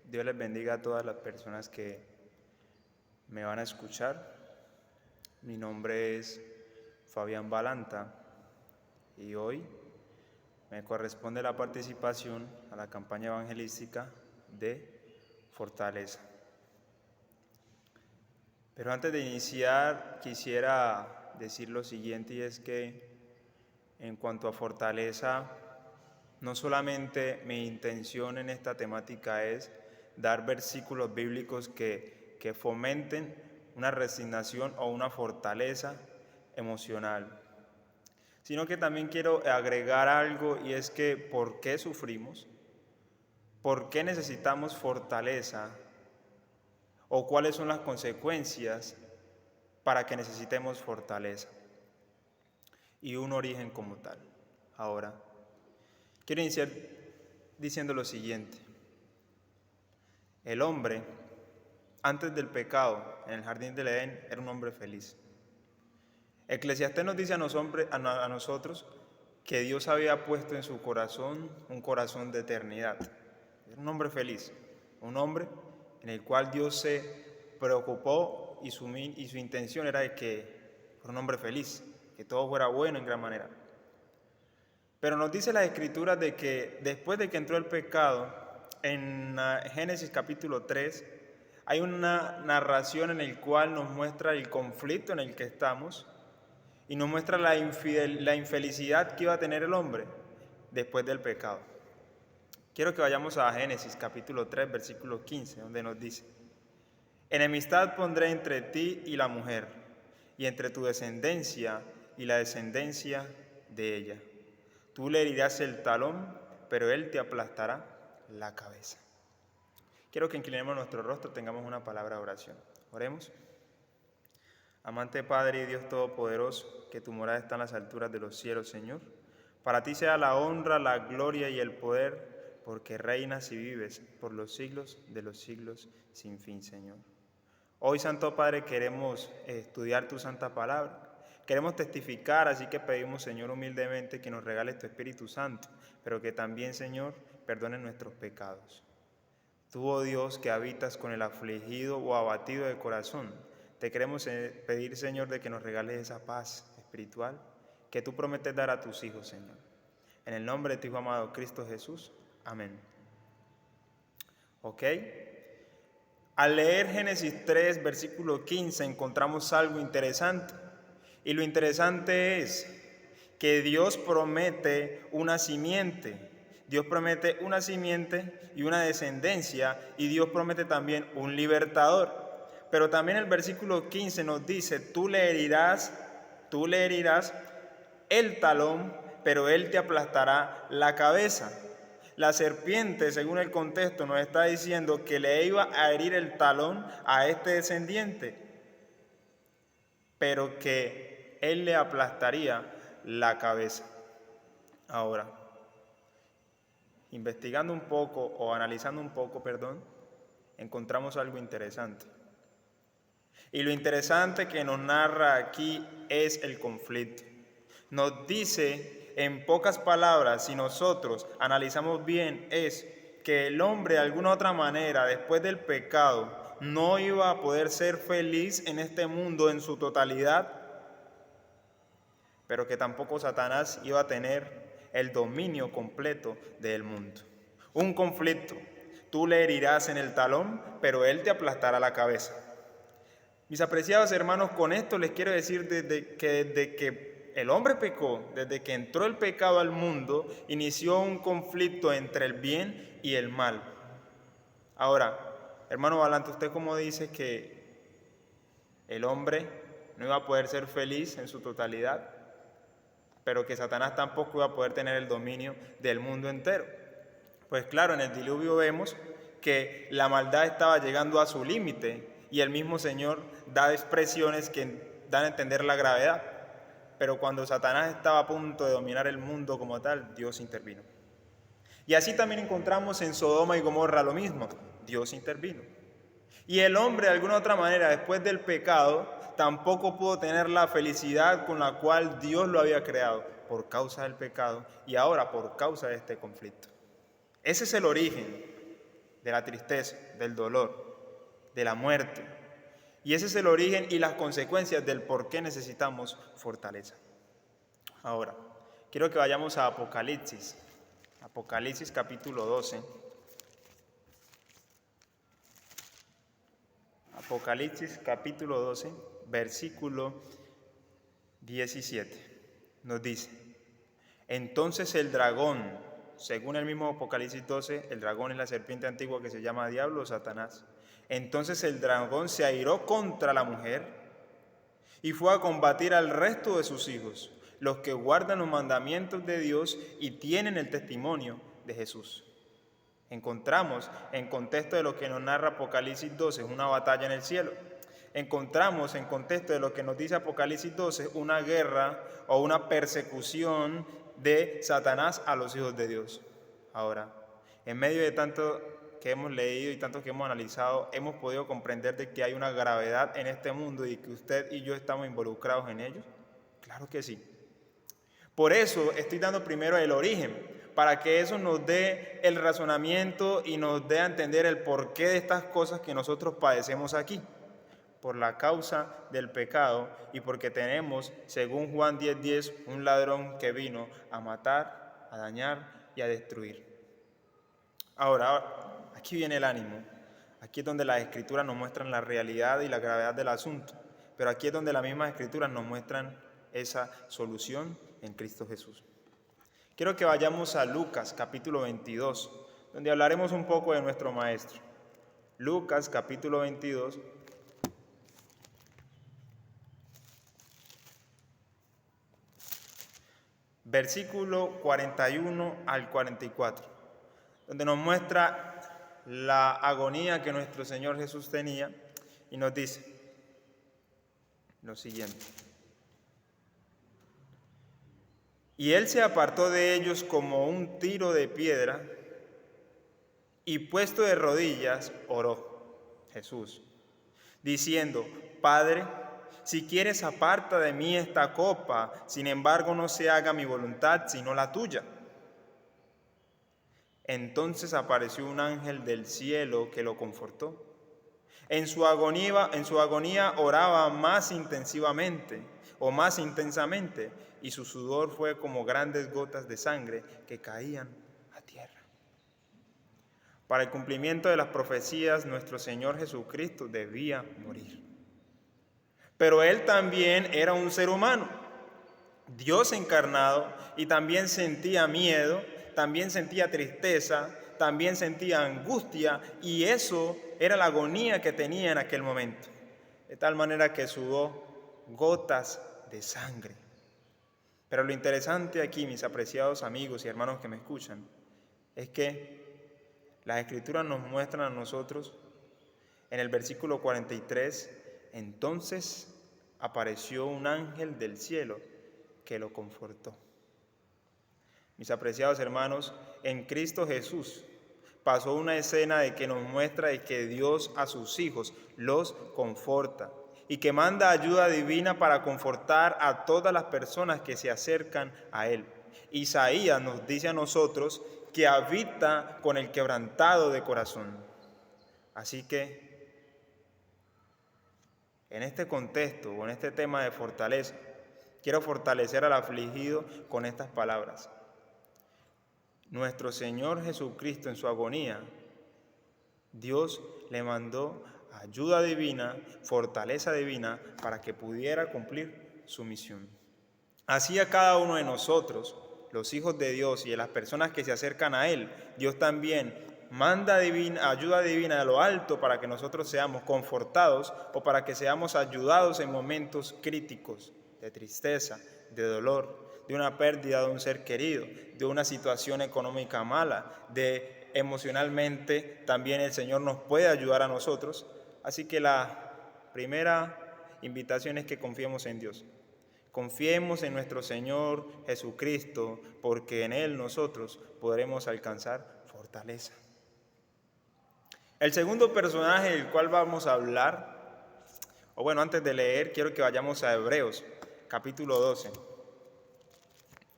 Dios les bendiga a todas las personas que me van a escuchar. Mi nombre es Fabián Balanta y hoy me corresponde la participación a la campaña evangelística de Fortaleza. Pero antes de iniciar quisiera decir lo siguiente, y es que en cuanto a Fortaleza, no solamente mi intención en esta temática es dar versículos bíblicos que fomenten una resignación o una fortaleza emocional, sino que también quiero agregar algo, y es que ¿por qué sufrimos? ¿Por qué necesitamos fortaleza? ¿O cuáles son las consecuencias para que necesitemos fortaleza? Y un origen como tal. Ahora, quiero iniciar diciendo lo siguiente. El hombre, antes del pecado, en el jardín del Edén, era un hombre feliz. Eclesiastés nos dice a nosotros que Dios había puesto en su corazón un corazón de eternidad. Era un hombre feliz, un hombre en el cual Dios se preocupó y su intención era de que fuera un hombre feliz, que todo fuera bueno en gran manera. Pero nos dice la Escritura de que después de que entró el pecado, en Génesis capítulo 3, hay una narración en la cual nos muestra el conflicto en el que estamos y nos muestra la infelicidad que iba a tener el hombre después del pecado. Quiero que vayamos a Génesis capítulo 3, versículo 15, donde nos dice: enemistad pondré entre ti y la mujer, y entre tu descendencia y la descendencia de ella. Tú le herirás el talón, pero él te aplastará la cabeza. Quiero que inclinemos nuestro rostro, tengamos una palabra de oración. Oremos. Amante Padre y Dios Todopoderoso, que tu morada está en las alturas de los cielos, Señor. Para ti sea la honra, la gloria y el poder, porque reinas y vives por los siglos de los siglos sin fin, Señor. Hoy, Santo Padre, queremos estudiar tu santa palabra. Queremos testificar, así que pedimos, Señor, humildemente que nos regales tu Espíritu Santo, pero que también, Señor, perdones nuestros pecados. Tú, oh Dios, que habitas con el afligido o abatido de corazón, te queremos pedir, Señor, de que nos regales esa paz espiritual que tú prometes dar a tus hijos, Señor. En el nombre de tu Hijo amado, Cristo Jesús. Amén. ¿Ok? Al leer Génesis 3, versículo 15, encontramos algo interesante. Y lo interesante es que Dios promete una simiente. Dios promete una simiente y una descendencia, y Dios promete también un libertador. Pero también el versículo 15 nos dice: tú le herirás el talón, pero él te aplastará la cabeza. La serpiente, según el contexto, nos está diciendo que le iba a herir el talón a este descendiente, pero que él le aplastaría la cabeza. Ahora, investigando un poco, o analizando un poco, encontramos algo interesante. Y lo interesante que nos narra aquí es el conflicto. Nos dice, en pocas palabras, si nosotros analizamos bien, es que el hombre de alguna otra manera, después del pecado, no iba a poder ser feliz en este mundo en su totalidad, pero que tampoco Satanás iba a tener el dominio completo del mundo. Un conflicto. Tú le herirás en el talón, pero él te aplastará la cabeza. Mis apreciados hermanos, con esto les quiero decir desde que el hombre pecó, desde que entró el pecado al mundo, inició un conflicto entre el bien y el mal. Ahora, hermano Balanta, ¿usted cómo dice que el hombre no iba a poder ser feliz en su totalidad, pero que Satanás tampoco iba a poder tener el dominio del mundo entero? Pues claro, en el diluvio vemos que la maldad estaba llegando a su límite, y el mismo Señor da expresiones que dan a entender la gravedad. Pero cuando Satanás estaba a punto de dominar el mundo como tal, Dios intervino. Y así también encontramos en Sodoma y Gomorra lo mismo. Dios intervino. Y el hombre, de alguna otra manera, después del pecado, tampoco pudo tener la felicidad con la cual Dios lo había creado, por causa del pecado y ahora por causa de este conflicto. Ese es el origen de la tristeza, del dolor, de la muerte. Y ese es el origen y las consecuencias del por qué necesitamos fortaleza. Ahora, quiero que vayamos a Apocalipsis. Apocalipsis capítulo 12. Apocalipsis capítulo 12, versículo 17. Nos dice: entonces el dragón, según el mismo Apocalipsis 12, el dragón es la serpiente antigua que se llama Diablo o Satanás. Entonces el dragón se airó contra la mujer y fue a combatir al resto de sus hijos, los que guardan los mandamientos de Dios y tienen el testimonio de Jesús. Encontramos en contexto de lo que nos narra Apocalipsis 12, una batalla en el cielo. Encontramos en contexto de lo que nos dice Apocalipsis 12, una guerra o una persecución de Satanás a los hijos de Dios. Ahora, en medio de tanto que hemos leído y tanto que hemos analizado, hemos podido comprender de que hay una gravedad en este mundo y que usted y yo estamos involucrados en ello. Claro que sí. Por eso estoy dando primero el origen, para que eso nos dé el razonamiento y nos dé a entender el porqué de estas cosas que nosotros padecemos aquí. Por la causa del pecado y porque tenemos, según Juan 10:10, un ladrón que vino a matar, a dañar y a destruir. Ahora, aquí viene el ánimo. Aquí es donde las Escrituras nos muestran la realidad y la gravedad del asunto. Pero aquí es donde las mismas Escrituras nos muestran esa solución en Cristo Jesús. Quiero que vayamos a Lucas capítulo 22, donde hablaremos un poco de nuestro Maestro. Lucas capítulo 22, versículo 41 al 44, donde nos muestra la agonía que nuestro Señor Jesús tenía y nos dice lo siguiente: y él se apartó de ellos como un tiro de piedra y puesto de rodillas oró, Jesús, diciendo: Padre, si quieres, aparta de mí esta copa, sin embargo no se haga mi voluntad sino la tuya. Entonces apareció un ángel del cielo que lo confortó. En su agonía oraba más intensivamente o más intensamente, y su sudor fue como grandes gotas de sangre que caían a tierra. Para el cumplimiento de las profecías, nuestro Señor Jesucristo debía morir. Pero Él también era un ser humano, Dios encarnado, y también sentía miedo, también sentía tristeza, también sentía angustia, y eso era la agonía que tenía en aquel momento. De tal manera que sudó gotas de sangre. Pero lo interesante aquí, mis apreciados amigos y hermanos que me escuchan, es que las Escrituras nos muestran a nosotros en el versículo 43, entonces apareció un ángel del cielo que lo confortó. Mis apreciados hermanos, en Cristo Jesús pasó una escena de que nos muestra de que Dios a sus hijos los conforta y que manda ayuda divina para confortar a todas las personas que se acercan a Él. Isaías nos dice a nosotros que habita con el quebrantado de corazón. Así que, en este contexto o en este tema de fortaleza, quiero fortalecer al afligido con estas palabras. Nuestro Señor Jesucristo en su agonía, Dios le mandó ayuda divina, fortaleza divina, para que pudiera cumplir su misión. Así a cada uno de nosotros, los hijos de Dios y de las personas que se acercan a Él, Dios también manda ayuda divina de lo alto para que nosotros seamos confortados o para que seamos ayudados en momentos críticos de tristeza, de dolor, de una pérdida de un ser querido, de una situación económica mala, de emocionalmente también el Señor nos puede ayudar a nosotros. Así que la primera invitación es que confiemos en Dios. Confiemos en nuestro Señor Jesucristo, porque en Él nosotros podremos alcanzar fortaleza. El segundo personaje del cual vamos a hablar, o bueno, antes de leer, quiero que vayamos a Hebreos, capítulo 12.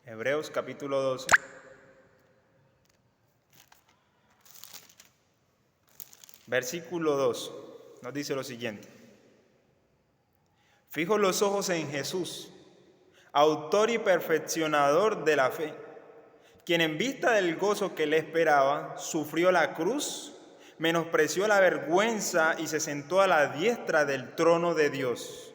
Hebreos, capítulo 12. versículo 2, nos dice lo siguiente: fijo los ojos en Jesús, autor y perfeccionador de la fe, quien en vista del gozo que le esperaba, sufrió la cruz, menospreció la vergüenza y se sentó a la diestra del trono de Dios.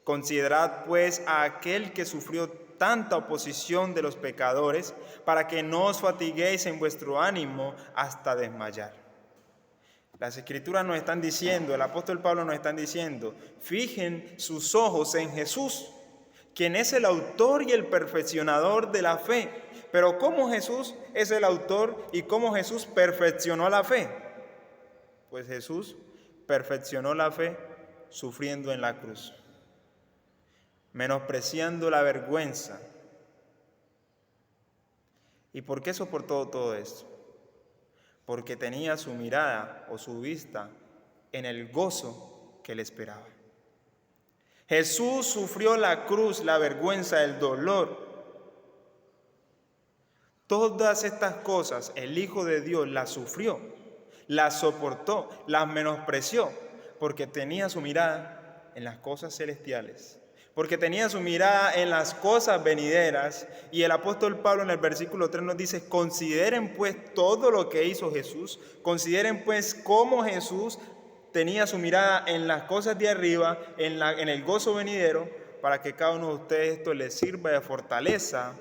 Considerad pues a aquel que sufrió tanta oposición de los pecadores, para que no os fatiguéis en vuestro ánimo hasta desmayar. Las Escrituras nos están diciendo, el apóstol Pablo nos está diciendo, fijen sus ojos en Jesús, quien es el autor y el perfeccionador de la fe. Pero ¿cómo Jesús es el autor y cómo Jesús perfeccionó la fe? Pues Jesús perfeccionó la fe sufriendo en la cruz, menospreciando la vergüenza. ¿Y por qué soportó todo esto? Porque tenía su mirada o su vista en el gozo que le esperaba. Jesús sufrió la cruz, la vergüenza, el dolor. Todas estas cosas el Hijo de Dios las sufrió, las soportó, las menospreció, porque tenía su mirada en las cosas celestiales, porque tenía su mirada en las cosas venideras. Y el apóstol Pablo en el versículo 3 nos dice: consideren pues todo lo que hizo Jesús, consideren pues cómo Jesús tenía su mirada en las cosas de arriba, en el gozo venidero, para que cada uno de ustedes esto les sirva de fortaleza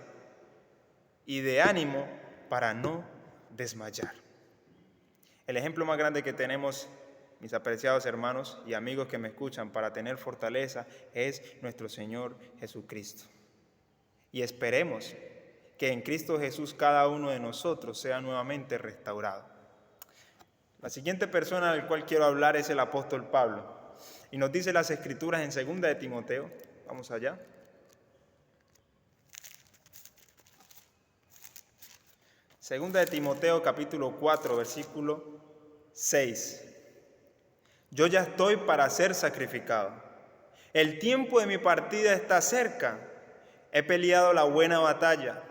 y de ánimo para no desmayar. El ejemplo más grande que tenemos, mis apreciados hermanos y amigos que me escuchan, para tener fortaleza es nuestro Señor Jesucristo. Y esperemos que en Cristo Jesús cada uno de nosotros sea nuevamente restaurado. La siguiente persona del cual quiero hablar es el apóstol Pablo. Y nos dice las Escrituras en 2 de Timoteo, vamos allá. Segunda de Timoteo capítulo 4, versículo 6. Yo ya estoy para ser sacrificado. El tiempo de mi partida está cerca. He peleado la buena batalla.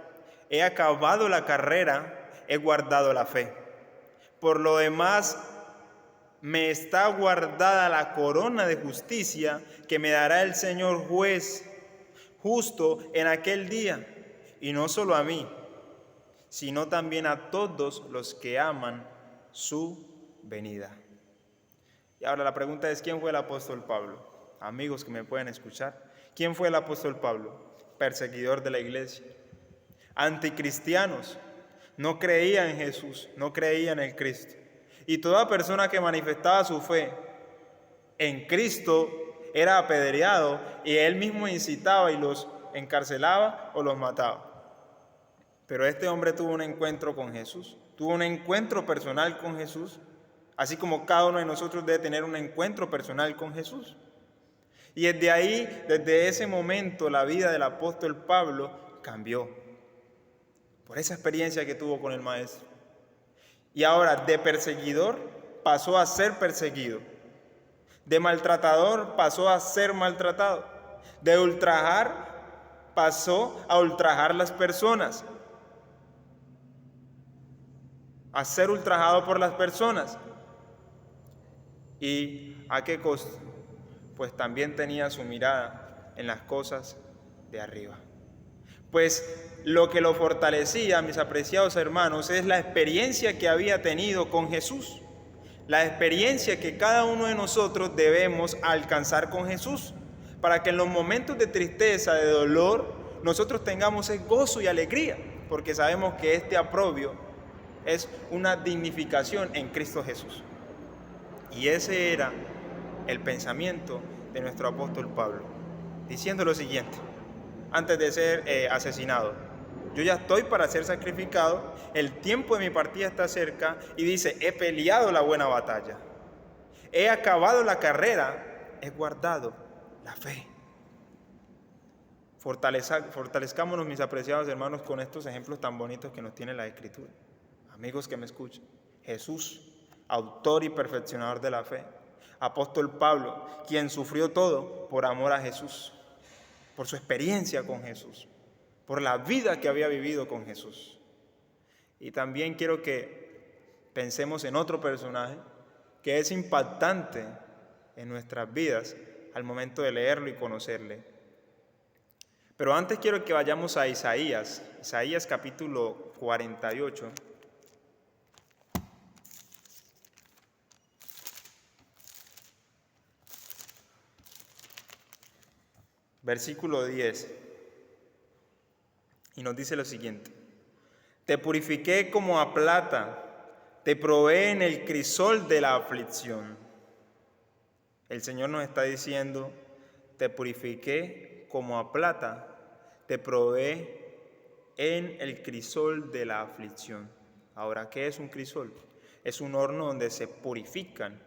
He acabado la carrera. He guardado la fe. Por lo demás, me está guardada la corona de justicia que me dará el Señor juez justo en aquel día. Y no solo a mí, sino también a todos los que aman su venida. Y ahora la pregunta es: ¿quién fue el apóstol Pablo? Amigos que me pueden escuchar, ¿quién fue el apóstol Pablo? Perseguidor de la iglesia, anticristianos, no creía en Jesús, no creía en el Cristo. Y toda persona que manifestaba su fe en Cristo era apedreado, y él mismo incitaba y los encarcelaba o los mataba. Pero este hombre tuvo un encuentro con Jesús, tuvo un encuentro personal con Jesús, así como cada uno de nosotros debe tener un encuentro personal con Jesús. Y desde ahí, desde ese momento, la vida del apóstol Pablo cambió por esa experiencia que tuvo con el Maestro. Y ahora, de perseguidor pasó a ser perseguido, de maltratador pasó a ser maltratado, de ultrajar pasó a ultrajar las personas, a ser ultrajado por las personas. ¿Y a qué costo? Pues también tenía su mirada en las cosas de arriba. Pues lo que lo fortalecía, mis apreciados hermanos, es la experiencia que había tenido con Jesús, la experiencia que cada uno de nosotros debemos alcanzar con Jesús, para que en los momentos de tristeza, de dolor, nosotros tengamos ese gozo y alegría, porque sabemos que este aprobio es una dignificación en Cristo Jesús. Y ese era el pensamiento de nuestro apóstol Pablo, diciendo lo siguiente, antes de ser asesinado: yo ya estoy para ser sacrificado, el tiempo de mi partida está cerca, y dice: he peleado la buena batalla, he acabado la carrera, he guardado la fe. Fortalezcámonos, mis apreciados hermanos, con estos ejemplos tan bonitos que nos tiene la Escritura. Amigos que me escuchan, Jesús, autor y perfeccionador de la fe. Apóstol Pablo, quien sufrió todo por amor a Jesús, por su experiencia con Jesús, por la vida que había vivido con Jesús. Y también quiero que pensemos en otro personaje que es impactante en nuestras vidas al momento de leerlo y conocerle. Pero antes quiero que vayamos a Isaías capítulo 48. Versículo 10. Y nos dice lo siguiente: Te purifiqué como a plata, te probé en el crisol de la aflicción. El Señor nos está diciendo: te purifiqué como a plata, te probé en el crisol de la aflicción. Ahora, ¿qué es un crisol? Es un horno donde se purifican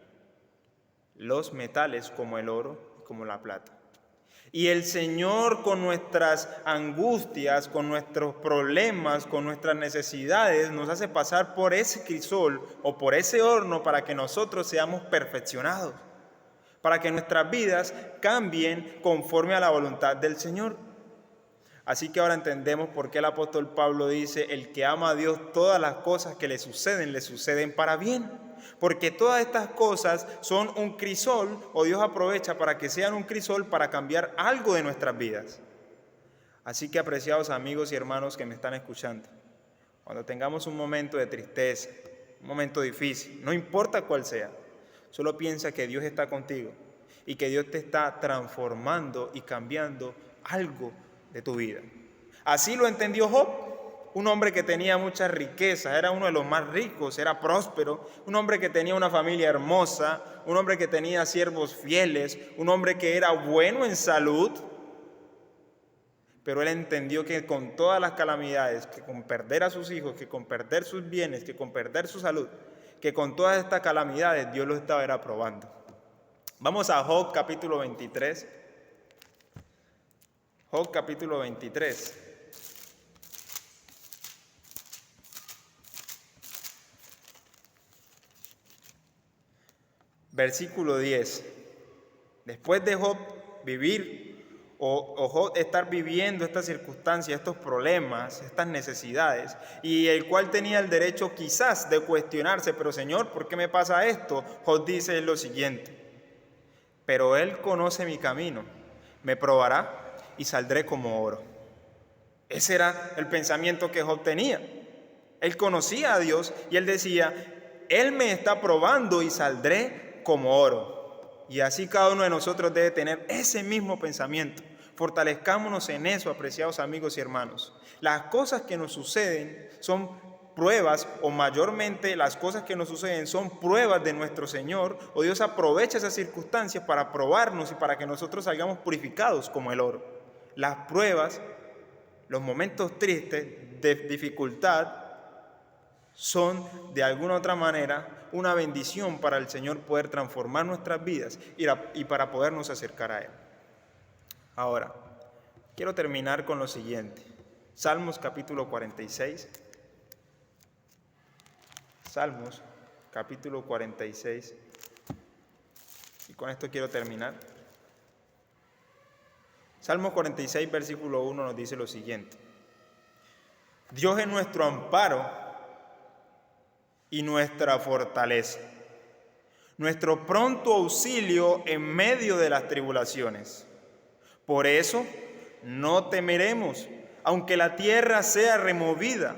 los metales como el oro y como la plata. Y el Señor, con nuestras angustias, con nuestros problemas, con nuestras necesidades, nos hace pasar por ese crisol o por ese horno para que nosotros seamos perfeccionados, para que nuestras vidas cambien conforme a la voluntad del Señor. Así que ahora entendemos por qué el apóstol Pablo dice: el que ama a Dios, todas las cosas que le suceden para bien. Porque todas estas cosas son un crisol, o Dios aprovecha para que sean un crisol para cambiar algo de nuestras vidas. Así que, apreciados amigos y hermanos que me están escuchando, cuando tengamos un momento de tristeza, un momento difícil, no importa cuál sea, solo piensa que Dios está contigo y que Dios te está transformando y cambiando algo de tu vida. Así lo entendió Job. Un hombre que tenía mucha riqueza, era uno de los más ricos, era próspero, un hombre que tenía una familia hermosa, un hombre que tenía siervos fieles, un hombre que era bueno en salud, pero él entendió que con todas las calamidades, que con perder a sus hijos, que con perder sus bienes, que con perder su salud, que con todas estas calamidades Dios lo estaba probando. Vamos a Job capítulo 23. Job capítulo 23. Versículo 10. Después de Job vivir o Job estar viviendo estas circunstancias, estos problemas, estas necesidades, y el cual tenía el derecho quizás de cuestionarse: pero Señor, ¿por qué me pasa esto? Job dice lo siguiente: pero Él conoce mi camino, me probará y saldré como oro. Ese era el pensamiento que Job tenía. Él conocía a Dios y él decía: Él me está probando y saldré como oro. Y así cada uno de nosotros debe tener ese mismo pensamiento. Fortalezcámonos en eso, apreciados amigos y hermanos. Las cosas que nos suceden son pruebas, o mayormente las cosas que nos suceden son pruebas de nuestro Señor, o Dios aprovecha esas circunstancias para probarnos y para que nosotros salgamos purificados como el oro. Las pruebas, los momentos tristes de dificultad, son de alguna otra manera una bendición para el Señor poder transformar nuestras vidas y para podernos acercar a Él. Ahora, quiero terminar con lo siguiente. Salmos capítulo 46. Salmos capítulo 46. Y con esto quiero terminar. Salmos 46, versículo 1 nos dice lo siguiente: Dios es nuestro amparo y nuestra fortaleza, nuestro pronto auxilio en medio de las tribulaciones. Por eso no temeremos, aunque la tierra sea removida,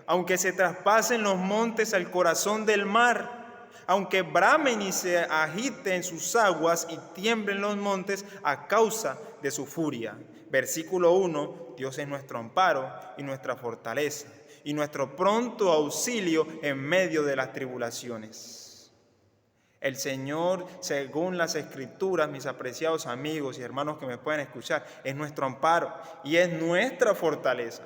aunque se traspasen los montes al corazón del mar, aunque bramen y se agiten sus aguas y tiemblen los montes a causa de su furia. Versículo 1, Dios es nuestro amparo y nuestra fortaleza, y nuestro pronto auxilio en medio de las tribulaciones. El Señor, según las Escrituras, mis apreciados amigos y hermanos que me pueden escuchar, es nuestro amparo y es nuestra fortaleza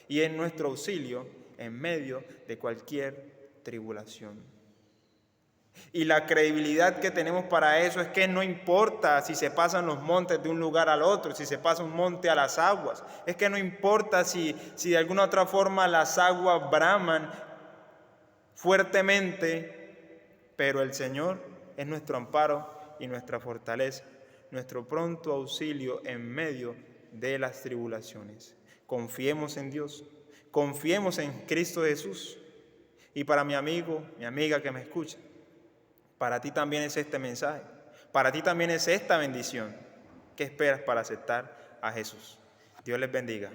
y es nuestro auxilio en medio de cualquier tribulación. Y la credibilidad que tenemos para eso es que no importa si se pasan los montes de un lugar al otro, si se pasa un monte a las aguas, es que no importa si de alguna otra forma las aguas braman fuertemente, pero el Señor es nuestro amparo y nuestra fortaleza, nuestro pronto auxilio en medio de las tribulaciones. Confiemos en Dios, confiemos en Cristo Jesús. Y para mi amigo, mi amiga que me escucha, Para ti también es este mensaje. Para ti también es esta bendición. ¿Qué esperas para aceptar a Jesús? Dios les bendiga.